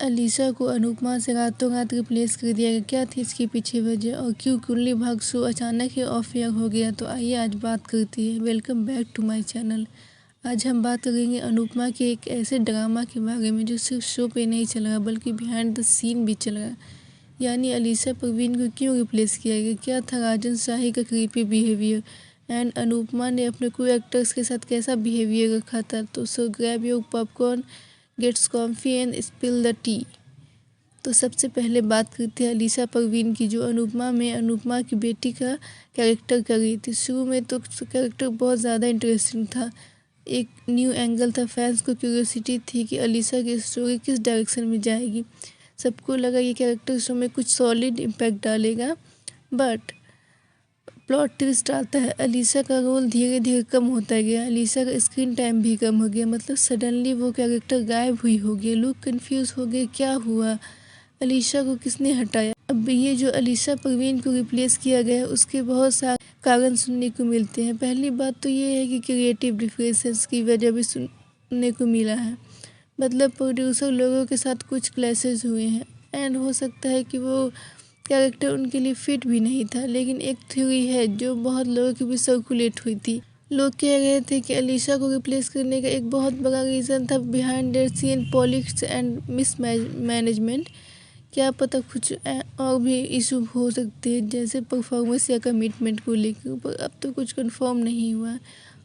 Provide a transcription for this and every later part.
अलीशा को अनुपमा से रातों रात रिप्लेस कर दिया गया, क्या थी इसके पीछे वजह और क्यों कुंडली भाग्य शो अचानक ही ऑफ एयर हो गया। तो आइए आज बात करते हैं। Welcome back to my channel. आज हम बात करेंगे अनुपमा के एक ऐसे ड्रामा के बारे में जो सिर्फ शो पे नहीं चल रहा बल्कि बिहाइंड द सीन भी चल रहा, यानी अलीशा परवीन को क्यों रिप्लेस किया गया, क्या था राजन शाही का क्रीपी बिहेवियर एंड अनुपमा ने अपने को एक्टर्स के साथ कैसा बिहेवियर रखा था। तो so grab your popcorn, gets comfy and spill the tea. तो सबसे पहले बात करते हैं अलीशा परवीन की, जो अनुपमा में अनुपमा की बेटी का कैरेक्टर कर रही थी। शुरू में तो कैरेक्टर बहुत ज़्यादा इंटरेस्टिंग था, एक न्यू एंगल था, फैंस को क्यूरियोसिटी थी कि अलीशा की स्टोरी किस डायरेक्शन में जाएगी। सबको लगा ये कैरेक्टर शो में कुछ सॉलिड इम्पैक्ट डालेगा, बट प्लॉट ट्विस्ट आता है। अलीशा का रोल धीरे धीरे कम होता गया, अलीशा का स्क्रीन टाइम भी कम हो गया, मतलब सडनली वो कैरेक्टर गायब हुई हो गया। लोग कंफ्यूज हो गए, क्या हुआ, अलीशा को किसने हटाया। अब ये जो अलीशा परवीन को रिप्लेस किया गया उसके बहुत सारे कारण सुनने को मिलते हैं। पहली बात तो ये है कि क्रिएटिव डिफरेंसेस की वजह भी सुनने को मिला है, मतलब प्रोड्यूसर लोगों के साथ कुछ क्लैशेस हुए हैं एंड हो सकता है कि वो कैरेक्टर उनके लिए फिट भी नहीं था। लेकिन एक थ्योरी है जो बहुत लोगों की भी सर्कुलेट हुई थी। लोग कह रहे थे कि अलीशा को रिप्लेस करने का एक बहुत बड़ा रीज़न था behind the scene politics and mismanagement. क्या पता कुछ और भी इशू हो सकते हैं, जैसे परफॉर्मेंस या कमिटमेंट को लेकर, पर अब तो कुछ कंफर्म नहीं हुआ।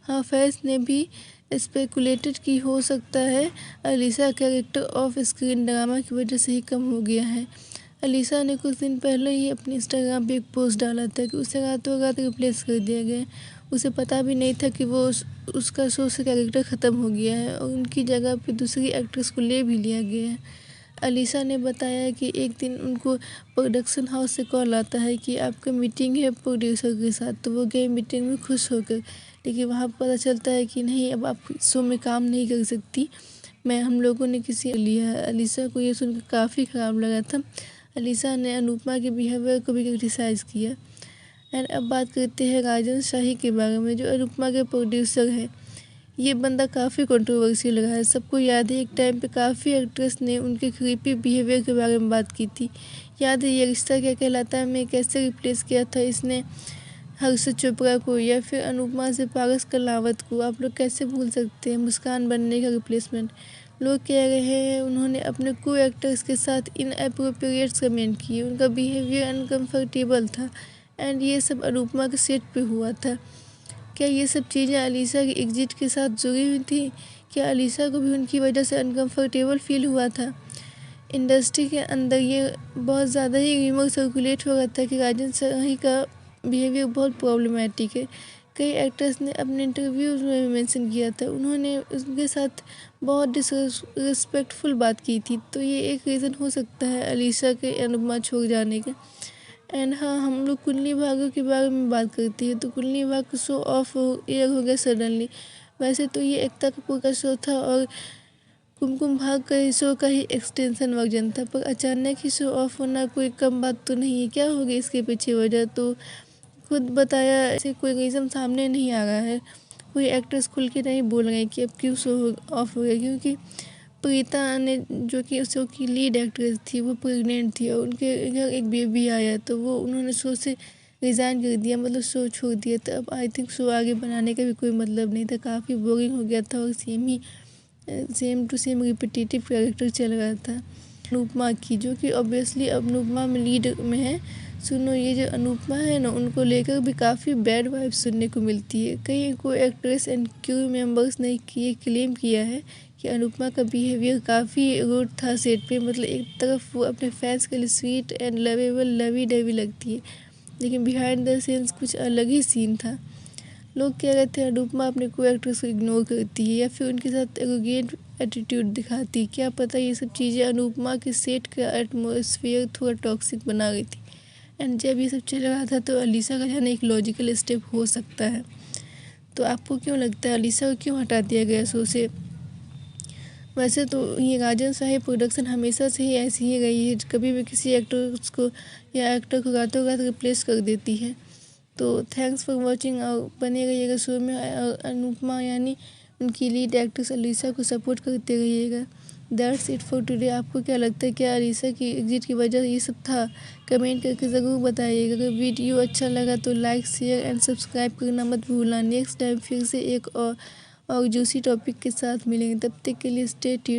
हाँ, फैंस ने भी स्पेकुलेटेड कि हो सकता है Alisha character of screen drama की वजह से ही कम हो गया है। अलीशा ने कुछ दिन पहले ही अपने इंस्टाग्राम पे एक पोस्ट डाला था कि उसे रातों रात रिप्लेस कर दिया गया। उसे पता भी नहीं था कि वो उसका शो से कैरेक्टर ख़त्म हो गया है और उनकी जगह पे दूसरी एक्ट्रेस को ले भी लिया गया है। अलीशा ने बताया कि एक दिन उनको प्रोडक्शन हाउस से कॉल आता है कि आपका मीटिंग है प्रोड्यूसर के साथ। तो वो गए मीटिंग में खुश होकर, लेकिन वहाँ पता चलता है कि नहीं, अब आप शो में काम नहीं कर सकती, हम लोगों ने किसी लिया है। अलीशा को ये सुनकर काफ़ी ख़राब लगा था। अलीशा ने अनुपमा के बिहेवियर को भी क्रिटिसाइज़ किया। एंड अब बात करते हैं राजन शाही के बारे में, जो अनुपमा के प्रोड्यूसर है। ये बंदा काफ़ी कंट्रोवर्शियल रहा है। सबको याद है एक टाइम पे काफ़ी एक्ट्रेस ने उनके क्रीपी बिहेवियर के बारे में बात की थी। याद है ये रिश्ता क्या कहलाता है में कैसे रिप्लेस किया था इसने हर्षद चोपड़ा को, या फिर अनुपमा से पारस कलावत को। आप लोग कैसे भूल सकते हैं मुस्कान बनने का रिप्लेसमेंट। लोग कह रहे हैं उन्होंने अपने को एक्टर्स के साथ इनएप्रोप्रिएट कमेंट किए, उनका बिहेवियर अनकम्फर्टेबल था एंड ये सब अनुपमा के सेट पे हुआ था। क्या ये सब चीज़ें अलीशा की एग्जिट के साथ जुड़ी हुई थी? क्या अलीशा को भी उनकी वजह से अनकम्फर्टेबल फील हुआ था? इंडस्ट्री के अंदर ये बहुत ज़्यादा ही र्यूमर सर्कुलेट हो रहा था कि राजन शाही का बिहेवियर बहुत प्रॉब्लमेटिक है। कई एक्टर्स ने अपने इंटरव्यूज़ में भी मेंशन किया था, उन्होंने उनके साथ बहुत डिसरिस्पेक्टफुल बात की थी। तो ये एक रीज़न हो सकता है अलीशा के अनुपमा छोड़ जाने का। एंड हाँ, हम लोग कुंडली भाग्य के बारे में बात करते हैं तो Kundali Bhagya show off air हो गया सडनली। वैसे तो ये एकता कपूर का शो था और कुमकुम भाग्य का शो का ही एक्सटेंशन वर्जन था, पर अचानक ही शो ऑफ होना कोई कम बात तो नहीं है। क्या होगी इसके पीछे वजह, तो खुद बताया, ऐसे कोई रीज़न सामने नहीं आ रहा है। कोई एक्ट्रेस खुल के नहीं बोल रहे कि अब क्यों शो ऑफ हो गया, क्योंकि प्रीता ने जो कि शो की लीड एक्ट्रेस थी वो प्रेग्नेंट थी और उनके घर एक बेबी आया, तो वो उन्होंने शो से रिज़ाइन कर दिया, मतलब शो छोड़ दिया था। अब आई थिंक शो आगे बनाने का भी कोई मतलब नहीं था, काफ़ी बोरिंग हो गया था और same to same repetitive character चल रहा था। अनुपमा की, जो कि ऑब्वियसली अनुपमा में लीड में है। सुनो, ये जो अनुपमा है ना, उनको लेकर भी काफ़ी बैड वाइब सुनने को मिलती है। कई को एक्ट्रेस एंड क्रू मेंबर्स ने क्लेम किया है कि अनुपमा का बिहेवियर काफ़ी रूड था सेट पे, मतलब एक तरफ वो अपने फैंस के लिए sweet and lovable lovey dovey लगती है, लेकिन बिहाइंड द सीन्स कुछ अलग ही सीन था। लोग कह रहे थे अनुपमा अपने को एक्ट्रेस को इग्नोर करती है या फिर उनके साथ एरोगेंट एटीट्यूड दिखाती है। क्या पता ये सब चीज़ें अनुपमा के सेट का एटमॉस्फेयर थोड़ा टॉक्सिक बना गई थी। एंड जब ये सब चल रहा था तो अलीशा का जाना एक लॉजिकल स्टेप हो सकता है। तो आपको क्यों लगता है अलीशा को क्यों हटा दिया गया शो से? वैसे तो ये राजन शाही प्रोडक्शन हमेशा से ही ऐसी ही रही है, कभी भी किसी एक्टर्स को या एक्टर को रातों रात रिप्लेस कर देती है। तो थैंक्स फॉर वॉचिंग, और बने रहिएगा शो में और अनुपमा यानी उनकी लीड एक्ट्रेस अलीशा को सपोर्ट करते रहिएगा। That's it for today. आपको क्या लगता है, क्या अलीशा की एग्जिट की वजह ये सब था? कमेंट करके ज़रूर बताइएगा। अगर वीडियो अच्छा लगा तो लाइक, शेयर एंड सब्सक्राइब करना मत भूलना। नेक्स्ट टाइम फिर से एक और जूसी टॉपिक के साथ मिलेंगे। तब तक के लिए स्टे ट्यून्ड।